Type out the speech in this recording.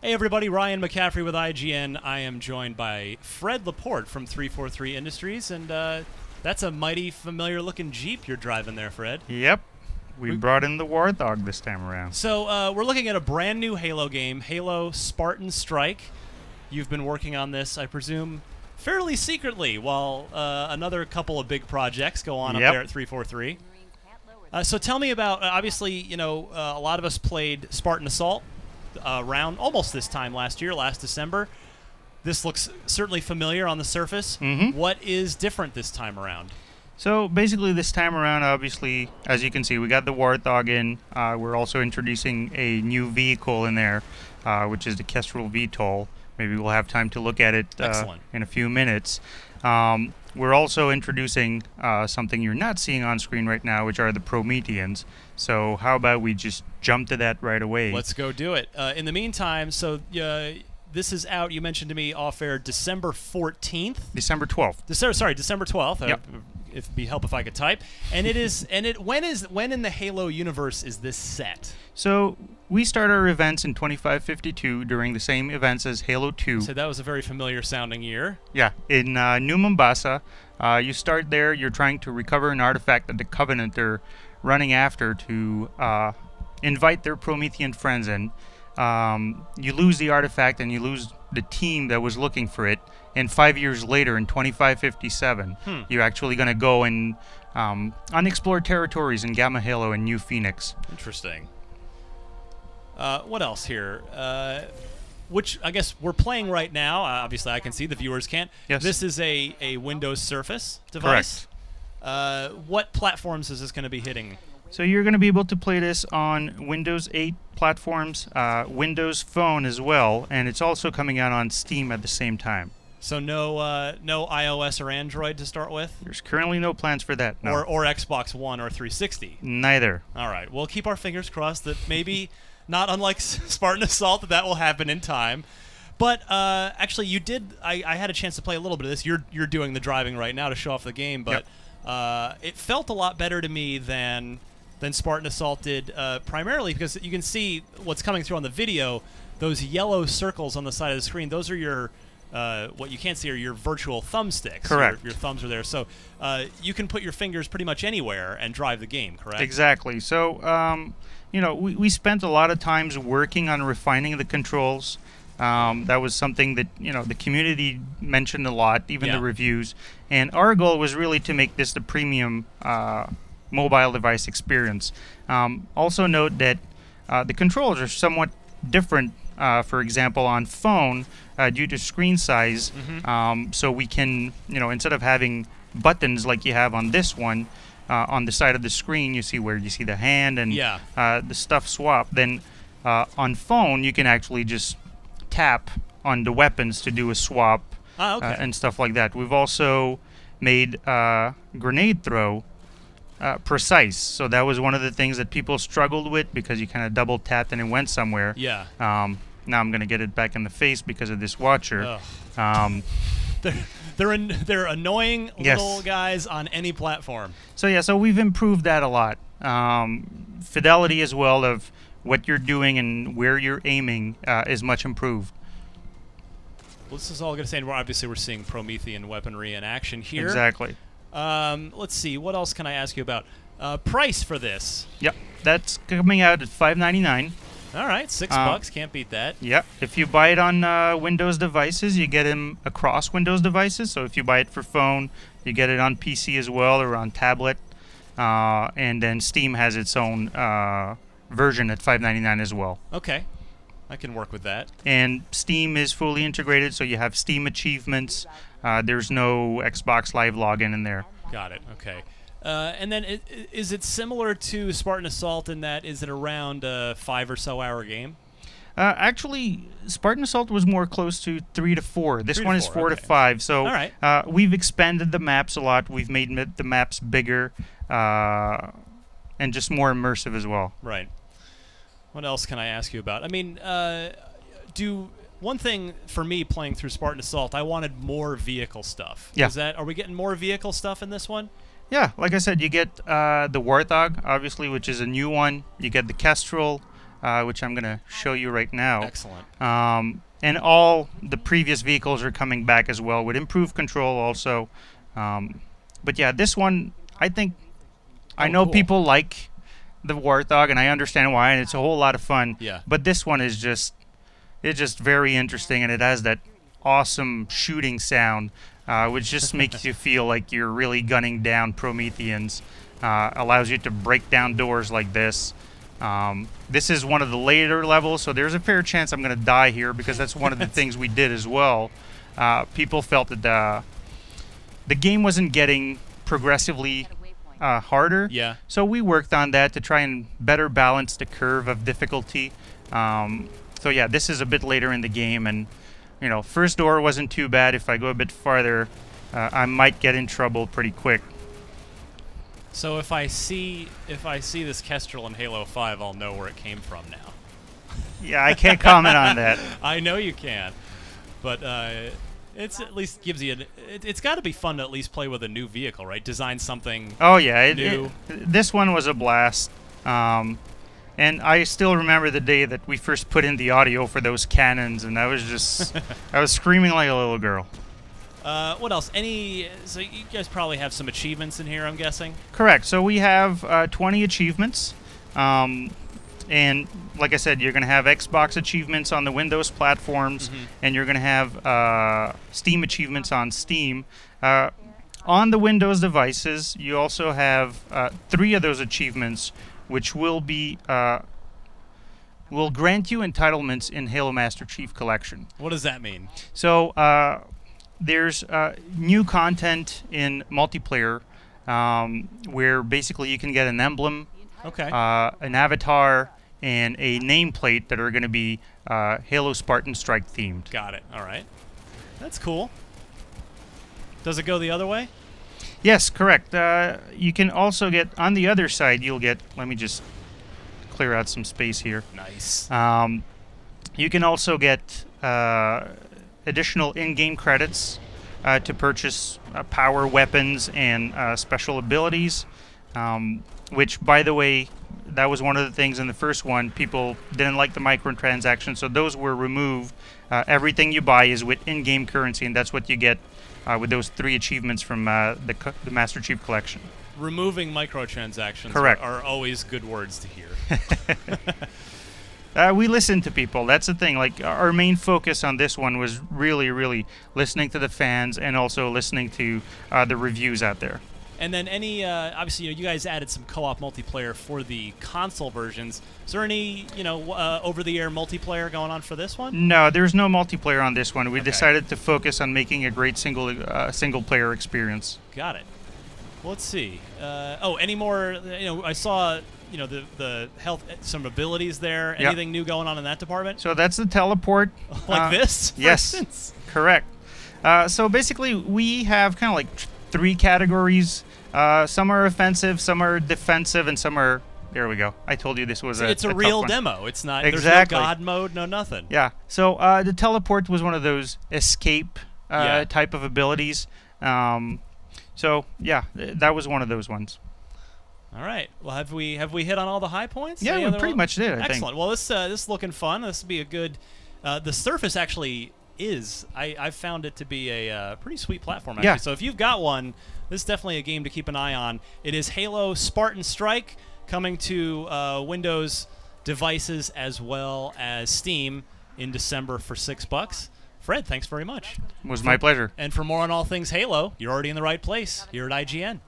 Hey everybody, Ryan McCaffrey with IGN. I am joined by Fred Laporte from 343 Industries, and that's a mighty familiar looking Jeep you're driving there, Fred. Yep. We brought in the Warthog this time around. So we're looking at a brand new Halo game, Halo Spartan Strike. You've been working on this, I presume, fairly secretly, while another couple of big projects go on up there at 343. So tell me about, obviously, you know, a lot of us played Spartan Assault around almost this time last year, last December. This looks certainly familiar on the surface. What is different this time around? So basically this time around, obviously, as you can see, we got the Warthog in. We're also introducing a new vehicle in there, which is the Kestrel VTOL. Maybe we'll have time to look at it in a few minutes. We're also introducing something you're not seeing on screen right now, which are the Prometheans. So how about we just jump to that right away? Let's go do it. In the meantime, so this is out, you mentioned to me off-air, December 14th? December 12th. Sorry, December 12th. Yep. It'd be help if I could type. And it is. When in the Halo universe is this set? So we start our events in 2552 during the same events as Halo 2. So that was a very familiar sounding year. Yeah, in New Mombasa. You start there. You're trying to recover an artifact that the Covenant are running after to invite their Promethean friends in. You lose the artifact and you lose the team that was looking for it. And 5 years later, in 2557, you're actually going to go in unexplored territories in Gamma Halo and New Phoenix. Interesting. What else here? Which I guess we're playing right now. Obviously, I can see, the viewers can't. Yes. This is a Windows Surface device. Correct. What platforms is this going to be hitting? So you're going to be able to play this on Windows 8 platforms, Windows Phone as well, and it's also coming out on Steam at the same time. So no no iOS or Android to start with? There's currently no plans for that, no. Or Xbox One or 360? Neither. All right. We'll keep our fingers crossed that maybe, not unlike Spartan Assault, that will happen in time. But actually, you did. I had a chance to play a little bit of this. You're doing the driving right now to show off the game, but it felt a lot better to me than Spartan Assault did, primarily because you can see what's coming through on the video. Those yellow circles on the side of the screen, those are your what you can't see are your virtual thumbsticks. Correct. Your thumbs are there, so you can put your fingers pretty much anywhere and drive the game. Correct. Exactly. So you know, we spent a lot of times working on refining the controls. That was something that, you know, the community mentioned a lot, even the reviews. And our goal was really to make this the premium mobile device experience. Also note that the controls are somewhat different, for example, on phone due to screen size. So we can, you know, instead of having buttons like you have on this one, on the side of the screen, you see where you see the hand and the stuff swap. Then on phone, you can actually just tap on the weapons to do a swap and stuff like that. We've also made grenade throw precise. So that was one of the things that people struggled with because you kind of double tapped and it went somewhere. Yeah. Now I'm going to get it back in the face because of this watcher. They're annoying little guys on any platform. So yeah, so we've improved that a lot. Fidelity as well of what you're doing and where you're aiming is much improved. Well, this is all going to say, and obviously we're seeing Promethean weaponry in action here. Exactly. Let's see, what else can I ask you about? Price for this? Yep, that's coming out at $5.99. All right, $6, can't beat that. Yep, if you buy it on Windows devices, you get them across Windows devices. So if you buy it for phone, you get it on PC as well or on tablet. And then Steam has its own version at $5.99 as well. Okay, I can work with that. And Steam is fully integrated, so you have Steam achievements. There's no Xbox Live login in there. Got it. Okay. And then is it similar to Spartan Assault in that is it around a 5 or so hour game? Actually, Spartan Assault was more close to 3 to 4. This one is 4 to 5. So we've expanded the maps a lot. We've made the maps bigger and just more immersive as well. Right. What else can I ask you about? I mean, one thing for me playing through Spartan Assault, I wanted more vehicle stuff. Yeah. Are we getting more vehicle stuff in this one? Yeah, like I said, you get the Warthog, obviously, which is a new one. You get the Kestrel, which I'm going to show you right now. Excellent. And all the previous vehicles are coming back as well with improved control also. But yeah, this one, I think, I know cool. people like the Warthog, and I understand why, and it's a whole lot of fun. Yeah. But this one is just, it's just very interesting, and it has that awesome shooting sound, which just makes you feel like you're really gunning down Prometheans. Allows you to break down doors like this. This is one of the later levels, so there's a fair chance I'm going to die here because that's one of the things we did as well. People felt that the game wasn't getting progressively harder. Yeah. So we worked on that to try and better balance the curve of difficulty. So yeah, this is a bit later in the game, and you know, first door wasn't too bad. If I go a bit farther, I might get in trouble pretty quick. So if I see this Kestrel in Halo 5, I'll know where it came from now. Yeah, I can't comment on that. I know you can, but it's at least gives you it's got to be fun to at least play with a new vehicle, right? Design something. Oh yeah, new. This one was a blast. And I still remember the day that we first put in the audio for those cannons, and I was just I was screaming like a little girl. What else? So you guys probably have some achievements in here, I'm guessing? Correct. So we have 20 achievements. And like I said, you're going to have Xbox achievements on the Windows platforms, and you're going to have Steam achievements on Steam. On the Windows devices, you also have 3 of those achievements, which will grant you entitlements in Halo Master Chief Collection. What does that mean? So there's new content in multiplayer where basically you can get an emblem, an avatar, and a nameplate that are going to be Halo Spartan Strike themed. Got it. All right. That's cool. Does it go the other way? Yes, correct. You can also get, on the other side, you'll get, let me just clear out some space here. Nice. You can also get additional in-game credits to purchase power weapons and special abilities, which, by the way, that was one of the things in the first one. People didn't like the microtransactions, so those were removed. Everything you buy is with in-game currency, and that's what you get with those 3 achievements from the Master Chief Collection. Removing microtransactions Correct. are always good words to hear. We listen to people. That's the thing. Like, our main focus on this one was really, really listening to the fans and also listening to the reviews out there. And then obviously, you guys added some co-op multiplayer for the console versions. Is there any, over-the-air multiplayer going on for this one? No, there's no multiplayer on this one. We decided to focus on making a great single-player experience. Got it. Well, let's see. Any more? I saw, the health, some abilities there. Yep. Anything new going on in that department? So that's the teleport. Like this? For yes, instance? Correct. So basically, we have kind of like 3 categories. Some are offensive, some are defensive, and some are... There we go. I told you this was it's a real demo. It's not... Exactly. There's no God mode, no nothing. Yeah. So the teleport was one of those escape type of abilities. So, yeah, that was one of those ones. All right. Well, have we hit on all the high points? Yeah, we pretty much did, I think. Excellent. Well, this is looking fun. This will be a good... the surface actually... I've found it to be a pretty sweet platform, actually. Yeah. So if you've got one, this is definitely a game to keep an eye on. It is Halo Spartan Strike, coming to Windows devices as well as Steam in December for $6. Fred, thanks very much. It was my pleasure. And for more on all things Halo, you're already in the right place here at IGN.